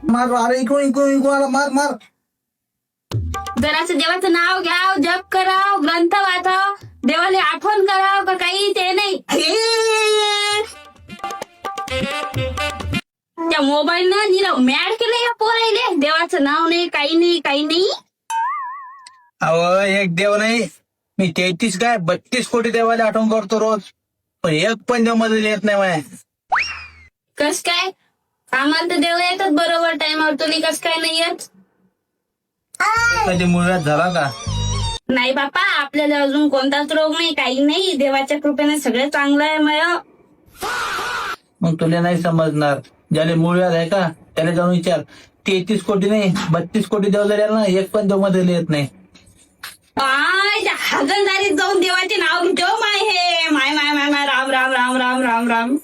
मार, अरे इकडून इकडून इकडून आला, मार मार. जरासं देवाचं नाव घ्याव, जप कराव, ग्रंथ वाचाव, देवाला आठवण कराव का काही ते नाही. त्या मोबाईल न निरव मॅड केलं या पोरायले. देवाचं नाव नाही, काही नाही, काही नाही. अहो एक देव नाही, मी 33 काय 32 कोटी देवाला आठवण करतो रोज, पण एक पण देव मध्ये येत नाही माय. कस काय? आम्हाला तर देव येतात बरोबर टाइमवर, तुम्ही कस काय नाही येत? कधी मुळव्यात झाला का? नाही बापा, आपल्याला अजून कोणताच रोग नाही, काही नाही. देवाच्या कृपेने सगळं चांगलं आहे मय. मग तुला नाही समजणार. ज्याला मुळव्याध आहे का त्याला जाऊन विचार. 33 कोटी नाही 32 कोटी देव जरी आला ना, एक पण देव मध्ये येत नाही. हगलदारीत जाऊन देवाचे नाव घेतो माय. Hey my my my my Ram Ram Ram Ram Ram Ram.